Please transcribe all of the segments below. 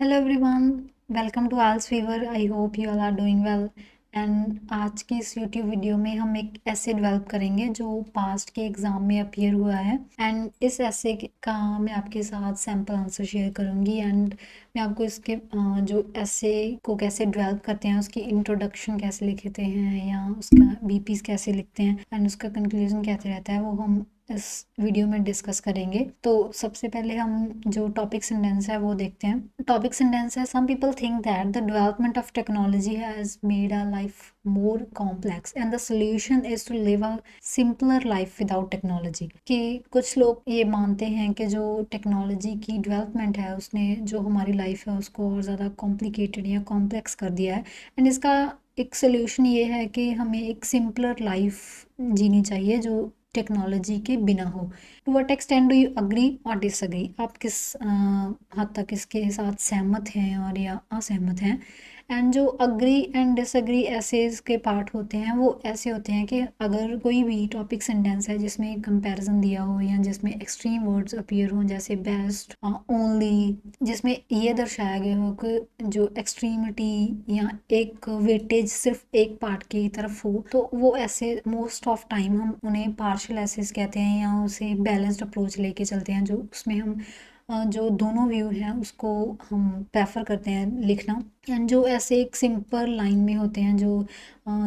Hello everyone, welcome to alls fever. I hope you all are doing well. And आज की इस YouTube video में हम एक ऐसे डेवलप करेंगे जो पास्ट के एग्ज़ाम में अपीयर हुआ है। एंड इस ऐसे का मैं आपके साथ सैम्पल आंसर शेयर करूँगी। एंड मैं आपको इसके जो ऐसे को कैसे डेवलप करते हैं, उसकी इंट्रोडक्शन कैसे लिखते हैं या उसका बीपीज कैसे लिखते हैं एंड उसका कंक्लूजन कैसे रहता है, वो हम इस वीडियो में डिस्कस करेंगे। तो सबसे पहले हम जो टॉपिक सेंटेंस है वो देखते हैं। टॉपिक सेंटेंस है, some people think that the development of technology has made our life more complex and the solution is to live a simpler life without technology. कि कुछ लोग ये मानते हैं कि जो टेक्नोलॉजी की डेवलपमेंट है उसने जो हमारी लाइफ है उसको और ज़्यादा कॉम्प्लिकेटेड या कॉम्प्लेक्स कर दिया है। एंड इसका एक सोल्यूशन ये है कि हमें एक सिंपलर लाइफ जीनी चाहिए जो टेक्नोलॉजी के बिना हो। To what extent do you agree or disagree? आप किस हद तक इसके साथ सहमत हैं और या असहमत हैं? एंड जो अग्री एंड डिसअग्री ऐसेज के पार्ट होते हैं वो ऐसे होते हैं कि अगर कोई भी टॉपिक सेंटेंस है जिसमें कंपैरिजन दिया हो या जिसमें एक्सट्रीम वर्ड्स अपीयर हों, जैसे बेस्ट, ओनली, जिसमें ये दर्शाया गया हो कि जो एक्सट्रीमिटी या एक वेटेज सिर्फ एक पार्ट की तरफ हो, तो वो ऐसे मोस्ट ऑफ टाइम हम उन्हें पार्शियल एसेस कहते हैं या उसे बैलेंस्ड अप्रोच लेके चलते हैं, जो उसमें हम जो दोनों व्यू हैं उसको हम प्रेफर करते हैं लिखना। एंड जो ऐसे एक सिंपल लाइन में होते हैं जो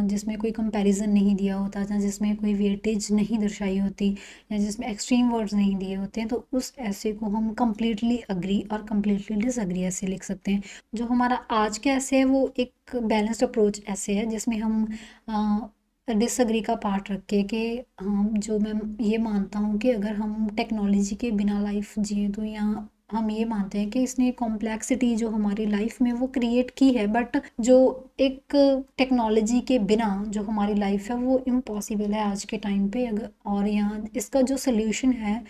जिसमें कोई कंपैरिजन नहीं दिया होता या जिसमें कोई वेटेज नहीं दर्शाई होती या जिसमें एक्सट्रीम वर्ड्स नहीं दिए होते हैं, तो उस ऐसे को हम कम्प्लीटली अग्री और कम्प्लीटली डिसअग्री ऐसे लिख सकते हैं। जो हमारा आज का ऐसे है वो एक बैलेंस्ड अप्रोच ऐसे है जिसमें हम डिसअग्री का पार्ट रख के कि हम जो मैं ये मानता हूँ कि अगर हम टेक्नोलॉजी के बिना लाइफ जिए तो या हम ये मानते हैं कि इसने कॉम्प्लेक्सिटी जो हमारी लाइफ में वो क्रिएट की है, बट जो एक टेक्नोलॉजी के बिना जो हमारी लाइफ है वो इम्पॉसिबल है आज के टाइम पे। अगर और यहाँ इसका जो सोल्यूशन है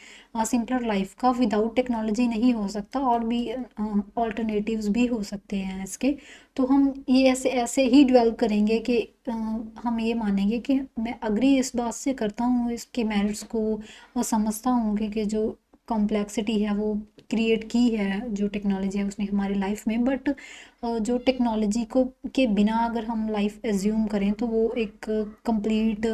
सिंपलर लाइफ का विदाउट टेक्नोलॉजी नहीं हो सकता, और भी ऑल्टरनेटिव्स भी हो सकते हैं इसके। तो हम ये ऐसे ऐसे ही डेवलप करेंगे कि हम ये मानेंगे कि मैं अग्री इस बात से करता हूँ, इसके मेरिट्स को और समझता हूँ कि जो कॉम्प्लेक्सिटी है वो क्रिएट की है जो टेक्नोलॉजी है उसने हमारी लाइफ में, बट जो टेक्नोलॉजी को के बिना अगर हम लाइफ एज्यूम करें तो वो एक कंप्लीट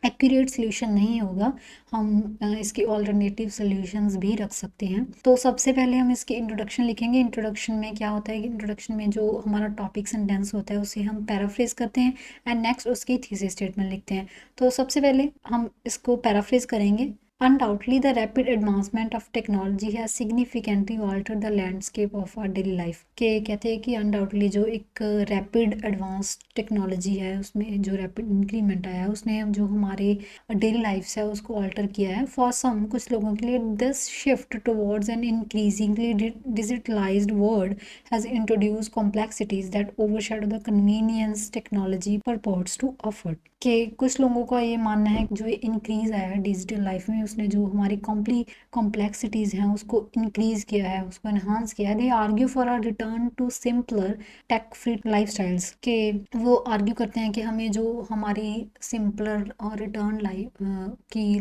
एक्यूरेट सोल्यूशन नहीं होगा। हम इसके ऑल्टरनेटिव सोल्यूशंस भी रख सकते हैं। तो सबसे पहले हम इसकी इंट्रोडक्शन लिखेंगे। इंट्रोडक्शन में क्या होता है कि इंट्रोडक्शन में जो हमारा टॉपिक सेंटेंस होता है उसे हम पैराफ्रेज करते हैं एंड नेक्स्ट उसकी थीसिस स्टेटमेंट लिखते हैं। तो सबसे पहले हम इसको पैराफ्रेज करेंगे। Undoubtedly, the rapid advancement of technology has significantly altered the landscape of our daily life। के कहते हैं कि undoubtedly जो एक रैपिड एडवांस टेक्नोलॉजी है उसमें जो रैपिड इंक्रीमेंट आया है उसने जो हमारे डेली लाइफ है उसको ऑल्टर किया है। फॉर सम, कुछ लोगों के लिए this shift towards an increasingly digitalised world has introduce complexities that overshadow the convenience technology purports to offer. कि कुछ लोगों का ये मानना है कि जो ये इंक्रीज़ आया है डिजिटल लाइफ में उसने जो हमारी कॉम्प्लेक्सिटीज़ हैं उसको इंक्रीज़ किया है, उसको इन्हांस किया है। They argue for a return to simpler tech free lifestyles. के वो आर्ग्यू करते हैं कि हमें जो हमारी सिंपलर और रिटर्न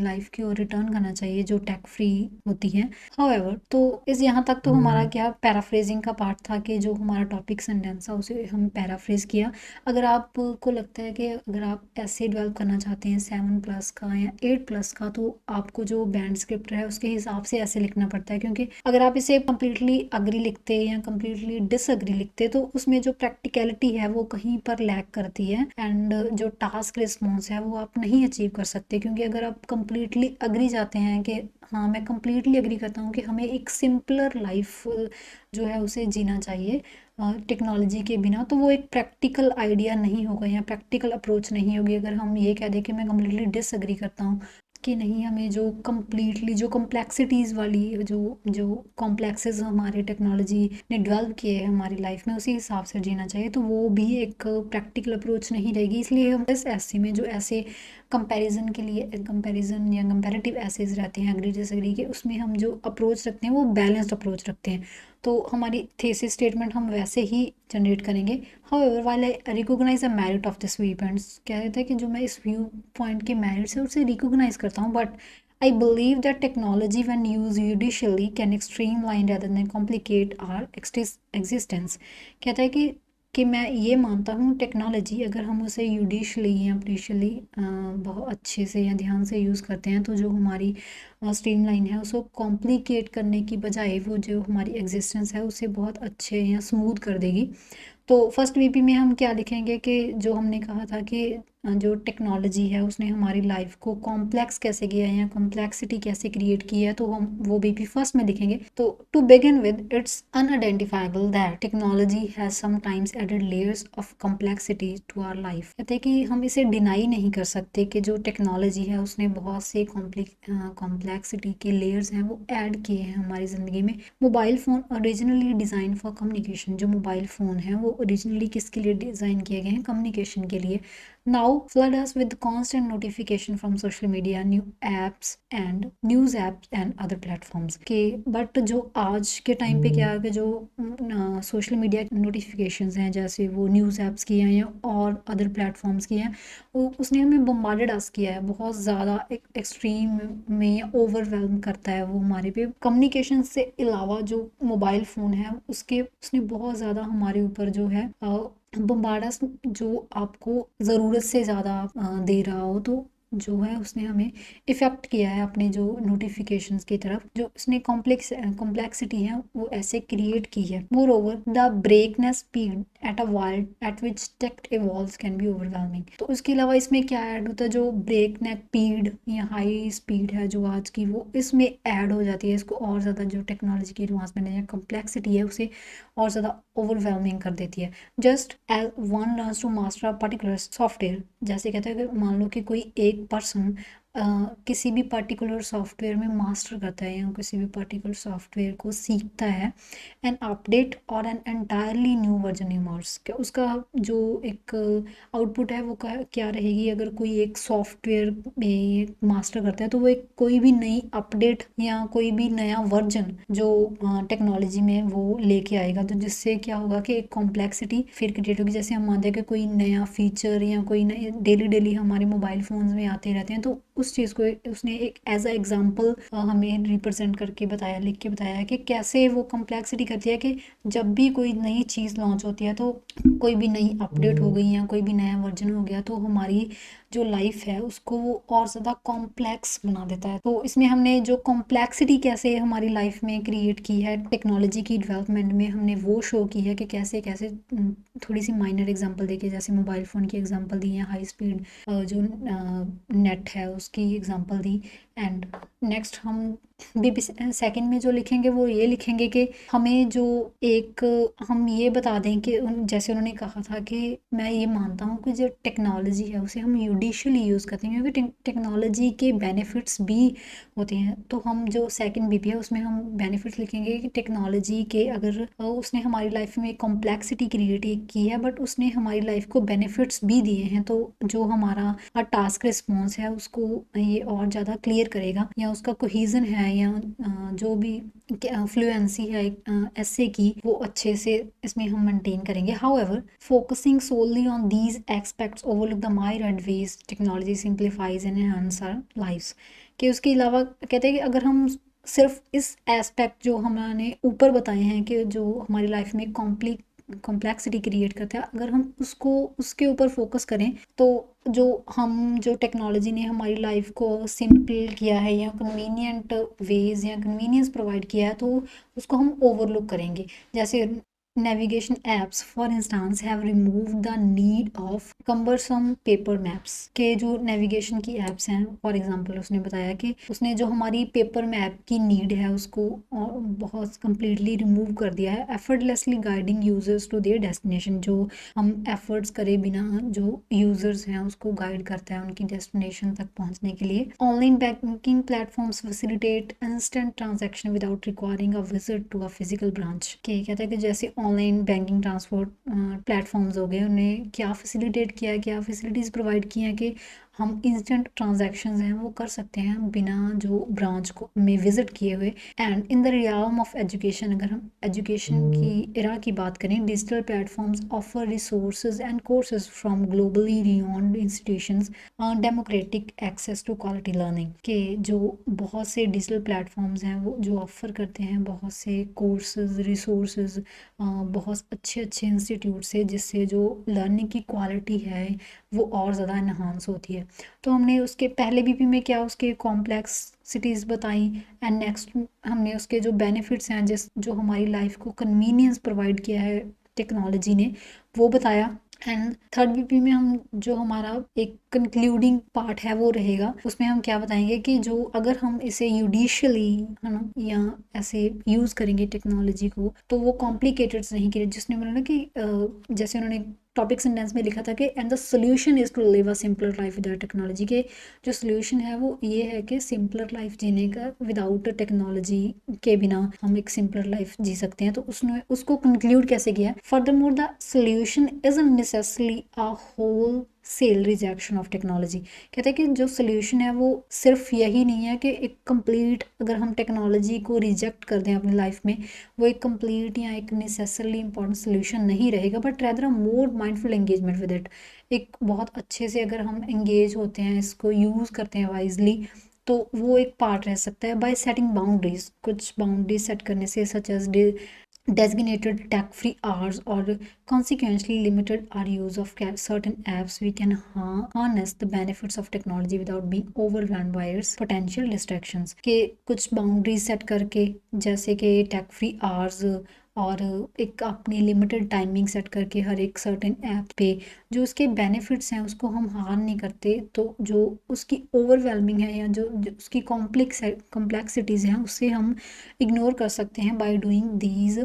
लाइफ की ओर रिटर्न करना चाहिए जो टेक फ्री होती है। हाउएवर, तो इस यहाँ तक तो हमारा क्या पैराफ्रेजिंग का पार्ट था कि जो हमारा टॉपिक सेंटेंस था उसे हम पैराफ्रेज किया। अगर आपको लगता है कि अगर आप ऐसे डेवलप करना चाहते हैं 7+ का या 8+ का, तो आपको जो बैंड स्क्रिप्ट है उसके हिसाब से ऐसे लिखना पड़ता है, क्योंकि अगर आप इसे कम्प्लीटली अग्री लिखते या कम्प्लीटली डिसअग्री लिखते तो उसमें जो प्रैक्टिकलिटी है वो कहीं पर लैक करती है एंड जो टास्क रिस्पॉन्स है वो आप नहीं अचीव कर सकते। क्योंकि अगर आप कम्प्लीटली अग्री जाते हैं कि हाँ मैं कम्प्लीटली अग्री करता हूँ कि हमें एक सिंपलर लाइफ जो है उसे जीना चाहिए टेक्नोलॉजी के बिना, तो वो एक प्रैक्टिकल आइडिया नहीं होगा या प्रैक्टिकल अप्रोच नहीं होगी। अगर हम ये कह दें कि मैं कम्प्लीटली डिसअग्री करता हूँ कि नहीं, हमें जो कम्प्लीटली जो कॉम्प्लेक्सिटीज़ वाली जो जो कॉम्प्लेक्सेस हमारे टेक्नोलॉजी ने डेवलप किए हैं हमारी लाइफ में उसी हिसाब से जीना चाहिए, तो वो भी एक प्रैक्टिकल अप्रोच नहीं रहेगी। इसलिए हम इस ऐसे में जो ऐसे कंपैरिजन के लिए कंपैरिजन या कंपैरेटिव ऐसेज रहते हैं अग्री डिसअग्री के, उसमें हम जो अप्रोच रखते हैं वो बैलेंस्ड अप्रोच रखते हैं। तो हमारी थीसिस स्टेटमेंट हम वैसे ही जनरेट करेंगे। However, while I recognise the merit of this viewpoints, कह देते हैं कि जो मैं इस व्यू पॉइंट के मेरिट्स है उसे रिकॉग्नाइज करता हूँ, but I believe that technology when use judiciously can streamline rather than complicate our existence. कहता है कि मैं ये मानता हूँ टेक्नोलॉजी अगर हम उसे यूडिशली या प्रीशली बहुत अच्छे से या ध्यान से यूज़ करते हैं तो जो हमारी स्ट्रीमलाइन है उसको कॉम्प्लिकेट करने की बजाय वो जो हमारी एग्जिस्टेंस है उसे बहुत अच्छे या स्मूथ कर देगी। तो फर्स्ट वीपी में हम क्या लिखेंगे कि जो हमने कहा था कि जो टेक्नोलॉजी है उसने हमारी लाइफ को कॉम्प्लेक्स कैसे किया है या कॉम्प्लेक्सिटी कैसे क्रिएट की है, तो हम वो बीपी फर्स्ट में लिखेंगे। तो to begin with it's unidentifiable that technology has sometimes added layers of complexity to our life. कहते हैं कि हम इसे डिनाई नहीं कर सकते कि जो टेक्नोलॉजी है उसने बहुत से कॉम्प्लेक्सिटी के लेयर्स हैं वो ऐड किए हैं हमारी ज़िंदगी में। Mobile phone originally design for communication, जो मोबाइल फ़ोन है वो ओरिजिनली किसके लिए डिज़ाइन किए गए हैं, कम्युनिकेशन के लिए। Now flood us with constant notification from social media, new apps and news apps and other platforms के बट जो आज के टाइम पे क्या है कि जो सोशल मीडिया नोटिफिकेशंस हैं जैसे वो न्यूज़ ऐप्स की हैं या और अदर प्लेटफॉर्म्स की हैं, वो उसने हमें बम्बार्डेड अस किया है बहुत ज़्यादा एक्सट्रीम में या ओवरवेलम करता है वो हमारे पे। कम्युनिकेशन से अलावा जो मोबाइल फ़ोन है उसने बहुत ज़्यादा हमारे ऊपर जो है बम्बार्डस जो आपको ज़रूरत से ज़्यादा दे रहा हो, तो जो है उसने हमें इफ़ेक्ट किया है अपने जो नोटिफिकेशंस की तरफ। जो उसने कॉम्प्लेक्सिटी है वो ऐसे क्रिएट की है। Moreover the breakneck speed at a world at which tech evolves can be overwhelming. तो उसके अलावा इसमें क्या ऐड होता है, जो ब्रेक नेक स्पीड या हाई स्पीड है जो आज की, वो इसमें ऐड हो जाती है। इसको और ज़्यादा जो टेक्नोलॉजी की एडवांसमेंट है या कॉम्प्लेक्सिटी है उसे और ज़्यादा ओवरवेलमिंग कर देती है। Just as one learns to master a particular software, जैसे कहते हैं कि मान लो कि कोई एक पर्सन किसी भी पर्टिकुलर सॉफ्टवेयर में मास्टर करता है या किसी भी पर्टिकुलर सॉफ्टवेयर को सीखता है, एन अपडेट और an entirely new version immerse, क्या उसका जो एक आउटपुट है वो क्या रहेगी। अगर कोई एक सॉफ्टवेयर में मास्टर करता है तो वो एक कोई भी नई अपडेट या कोई भी नया वर्जन जो टेक्नोलॉजी में वो लेके आएगा, तो जिससे क्या होगा कि एक कॉम्प्लेक्सिटी फिर क्रिएट होगी। जैसे हम मानते हैं कि कोई नया फीचर या कोई नए डेली डेली हमारे मोबाइल फ़ोन्स में आते रहते हैं, तो उस चीज़ को उसने एक एज अ एग्जांपल हमें रिप्रेजेंट करके बताया, लिख के बताया कि कैसे वो कॉम्प्लेक्सिटी करती है कि जब भी कोई नई चीज़ लॉन्च होती है, तो कोई भी नई अपडेट हो गई या कोई भी नया वर्जन हो गया, तो हमारी जो लाइफ है उसको वो और ज़्यादा कॉम्प्लेक्स बना देता है। तो इसमें हमने जो कॉम्प्लेक्सिटी कैसे हमारी लाइफ में क्रिएट की है टेक्नोलॉजी की डेवलपमेंट में, हमने वो शो की है कि कैसे कैसे थोड़ी सी माइनर एग्जांपल देके, जैसे मोबाइल फ़ोन की एग्जांपल दी या हाई स्पीड जो नेट है उसकी एग्जांपल दी। एंड नेक्स्ट हम भी सेकंड में जो लिखेंगे वो ये लिखेंगे कि हमें जो एक हम ये बता दें कि जैसे उन्होंने कहा था कि मैं ये मानता हूँ कि जो टेक्नोलॉजी है उसे हम यूडिशली यूज़ करते हैं क्योंकि टेक्नोलॉजी के बेनिफिट्स भी होते हैं। तो हम जो सेकंड बीपी है उसमें हम बेनिफिट्स लिखेंगे कि टेक्नोलॉजी के अगर उसने हमारी लाइफ में कॉम्प्लेक्सिटी क्रिएट की है बट उसने हमारी लाइफ को बेनिफिट्स भी दिए हैं, तो जो हमारा टास्क रिस्पॉन्स है उसको ये और ज़्यादा क्लियर करेगा या उसका कोहीजन है या जो भी फ्लुएंसी है ऐसे की वो अच्छे से इसमें हम मेंटेन करेंगे। However focusing solely on these aspects overlook the myriad ways technology simplifies and enhance our lives. कि उसके अलावा कहते हैं कि अगर हम सिर्फ इस एस्पेक्ट जो हमने ऊपर बताए हैं कि जो हमारी लाइफ में कॉम्प्लेक्सिटी क्रिएट करता है, अगर हम उसको उसके ऊपर फोकस करें तो जो टेक्नोलॉजी ने हमारी लाइफ को सिंपल किया है या कन्वीनियंट वेज या कन्वीनियंस प्रोवाइड किया है, तो उसको हम ओवरलुक करेंगे। जैसे navigation apps for instance have remove the need of cumbersome paper maps. के जो नेविगेशन की एप्स हैं फॉर एग्जांपल उसने बताया कि उसने जो हमारी पेपर मैप की नीड है उसको बहुत कम्प्लीटली रिमूव कर दिया है, effortlessly guiding users to their destination. जो हम एफर्ट्स करे बिना जो यूजर्स हैं उसको गाइड करता है उनकी डेस्टिनेशन तक पहुंचने के लिए। Online banking platforms facilitate instant transaction without requiring a visit to a physical branch. के कहता है कि जैसे ऑनलाइन बैंकिंग ट्रांसपोर्ट प्लेटफॉर्म्स हो गए, उन्हें क्या फैसिलिटेट किया है, क्या फैसिलिटीज़ प्रोवाइड की हैं कि हम इंस्टेंट ट्रांजैक्शंस हैं वो कर सकते हैं बिना जो ब्रांच को में विजिट किए हुए। And in the realm of education, अगर हम एजुकेशन की इरा की बात करें, digital platforms offer resources and courses from globally renowned institutions, democratic access to quality learning के जो बहुत से डिजिटल प्लेटफॉर्म्स हैं वो जो ऑफ़र करते हैं बहुत से कोर्सेज रिसोर्सेज बहुत अच्छे अच्छे इंस्टीट्यूट से, जिससे जो लर्निंग की क्वालिटी है वो और ज़्यादा इन्हांस होती है। तो हमने उसके पहले बीपी में क्या उसके कॉम्प्लेक्सिटीज़ बताई, एंड नेक्स्ट हमने उसके जो बेनिफिट्स हैं जो हमारी लाइफ को कन्वीनियंस प्रोवाइड किया है टेक्नोलॉजी ने वो बताया। एंड थर्ड बीपी में हम जो हमारा एक कंक्लूडिंग पार्ट है वो रहेगा, उसमें हम क्या बताएंगे कि जो अगर हम इसे यूडिशियली है ना या ऐसे यूज़ करेंगे टेक्नोलॉजी को तो वो कॉम्प्लिकेटेड नहीं करें, जिसने बोला ना कि जैसे उन्होंने टॉपिक सेंटेंस में लिखा था कि and the solution is to live a simpler life without technology, के जो सोल्यूशन है वो ये है कि सिंपलर लाइफ जीने का विदाउट टेक्नोलॉजी के बिना हम एक सिंपलर लाइफ जी सकते हैं। तो उसने उसको कंक्लूड कैसे किया, furthermore the solution isn't necessarily a wholesale rejection of technology. कहते हैं कि जो सोल्यूशन है वो सिर्फ यही नहीं है कि एक कंप्लीट अगर हम टेक्नोलॉजी को रिजेक्ट कर दें अपनी लाइफ में, वो एक कंप्लीट या एक नेसेसरली इंपॉर्टेंट सोल्यूशन नहीं रहेगा, but rather a more mindful engagement with it. एक बहुत अच्छे से अगर हम एंगेज होते हैं, इसको यूज़ करते हैं वाइजली, तो वो एक पार्ट रह सकता है बाय सेटिंग बाउंड्रीज, कुछ बाउंड्रीज सेट करने से, such as designated tech-free hours or consequently limited our use of certain apps, we can harness the benefits of technology without being overwhelmed by its potential distractions। के कुछ boundaries set करके जैसे कि tech free hours और एक अपनी limited timing set करके हर एक सर्टेन ऐप पे जो उसके बेनिफिट्स हैं उसको हम हार्म नहीं करते, तो जो उसकी ओवरवेलमिंग है या जो उसकी कॉम्प्लेक्सिटीज़ हैं उससे हम इग्नोर कर सकते हैं बाय डूइंग दीज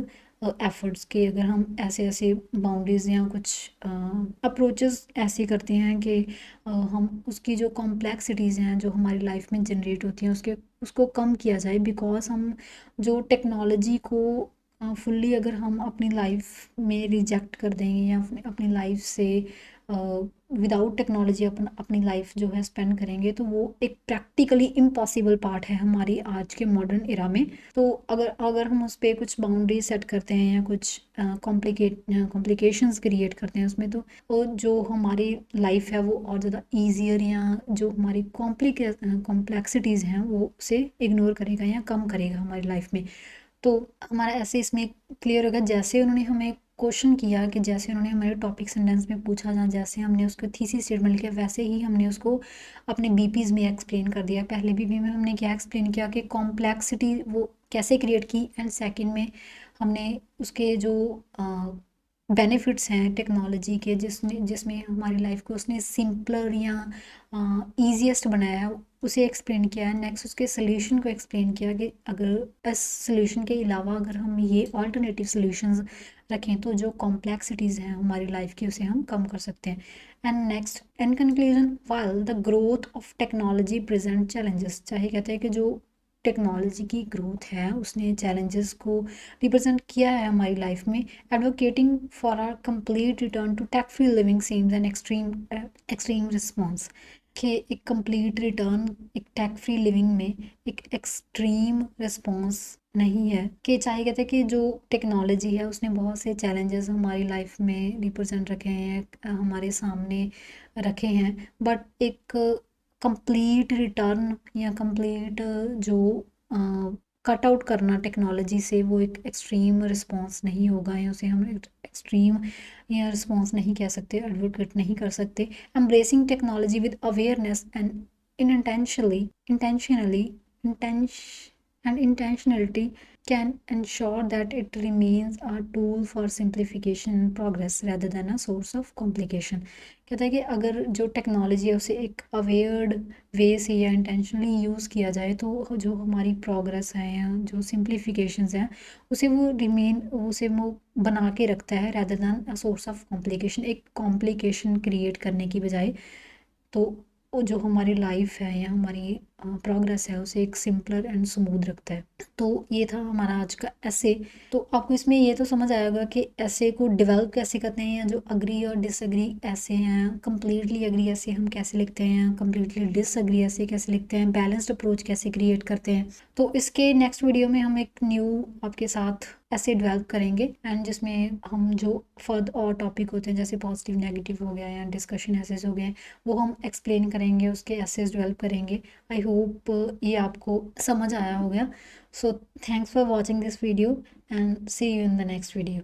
एफर्ट्स के। अगर हम ऐसे ऐसे बाउंड्रीज या कुछ अप्रोचेस ऐसे करते हैं कि हम उसकी जो कॉम्प्लेक्सिटीज़ हैं जो हमारी लाइफ में जनरेट होती हैं उसको कम किया जाए, बिकॉज हम जो टेक्नोलॉजी को फुल्ली अगर हम अपनी लाइफ में रिजेक्ट कर देंगे या अपनी लाइफ से विदाउट टेक्नोलॉजी अपनी लाइफ जो है स्पेंड करेंगे, तो वो एक प्रैक्टिकली इम्पॉसिबल पार्ट है हमारी आज के मॉडर्न एरा में। तो अगर हम उस पर कुछ बाउंड्री सेट करते हैं या कुछ कॉम्प्लिकेशंस क्रिएट करते हैं उसमें, तो जो हमारी लाइफ है वो और ज़्यादा ईजियर या जो हमारी कॉम्प्लेक्सिटीज़ हैं वो उसे इग्नोर करेगा या कम करेगा हमारी लाइफ में। तो हमारा ऐसे इसमें क्लियर होगा, जैसे उन्होंने हमें क्वेश्चन किया कि जैसे उन्होंने हमारे टॉपिक सेंटेंस में पूछा जहाँ जैसे हमने उसको थीसिस स्टेटमेंट लिखा वैसे ही हमने उसको अपने बीपीज़ में एक्सप्लेन कर दिया। पहले बीपी में हमने क्या एक्सप्लेन किया कि कॉम्प्लेक्सिटी वो कैसे क्रिएट की, एंड सेकंड में हमने उसके जो बेनिफिट्स हैं टेक्नोलॉजी के जिसमें हमारी लाइफ को उसने सिंपलर या ईजीएस्ट बनाया है उसे एक्सप्लेन किया है। नेक्स्ट उसके सोल्यूशन को एक्सप्लेन किया कि अगर इस सोल्यूशन के अलावा अगर हम ये ऑल्टरनेटिव सोल्यूशंस रखें तो जो कॉम्प्लेक्सिटीज़ हैं हमारी लाइफ की उसे हम कम कर सकते हैं। And next in conclusion, while the growth of technology present challenges, चाहे कहते हैं कि जो टेक्नोलॉजी की ग्रोथ है उसने चैलेंजेस को रिप्रेजेंट किया है हमारी लाइफ में। Advocating for a complete return to tech free living seems an extreme response, कि एक कंप्लीट रिटर्न एक टैक फ्री लिविंग में एक एक्सट्रीम रिस्पॉन्स नहीं है। कि चाहे कहते हैं कि जो टेक्नोलॉजी है उसने बहुत से चैलेंजेस हमारी लाइफ में रिप्रेजेंट रखे हैं, हमारे सामने रखे हैं, बट एक कंप्लीट रिटर्न या कंप्लीट जो कट आउट करना टेक्नोलॉजी से वो एक एक्सट्रीम रिस्पॉन्स नहीं होगा, या उसे हम एक्सट्रीम या रिस्पॉन्स नहीं कह सकते, एडवोकेट नहीं कर सकते। Embracing technology with awareness and intentionality can ensure that it remains a tool for simplification and progress rather than a source of complication। कहता है कि अगर जो टेक्नोलॉजी है उसे एक अवेयर्ड वे से या इंटेंशनली यूज़ किया जाए तो जो हमारी प्रोग्रेस है या जो सिंप्लीफिकेशंस हैं उसे वो बना के रखता है rather than a source of complication, एक कॉम्प्लिकेशन क्रिएट करने की बजाय। तो वो जो हमारी लाइफ है या हमारी प्रोग्रेस है उसे एक सिंपलर एंड स्मूथ रखता है। तो ये था हमारा आज का ऐसे। तो आपको इसमें ये तो समझ आएगा कि ऐसे को डेवलप कैसे करते हैं, या जो अग्री और डिसएग्री ऐसे हैं, कम्प्लीटली अग्री ऐसे हम कैसे लिखते हैं, कम्प्लीटली डिसएग्री ऐसे कैसे लिखते हैं, बैलेंस्ड अप्रोच कैसे क्रिएट करते हैं। तो इसके नेक्स्ट वीडियो में हम एक न्यू आपके साथ ऐसे डेवलप करेंगे, एंड जिसमें हम जो फर्दर और टॉपिक होते हैं जैसे पॉजिटिव नेगेटिव हो गया या डिस्कशन एसेस हो गए, वो हम एक्सप्लेन करेंगे, उसके एसेस डेवलप करेंगे। आई होप ये आपको समझ आया होगा। So thanks for watching this video and see you in the next video.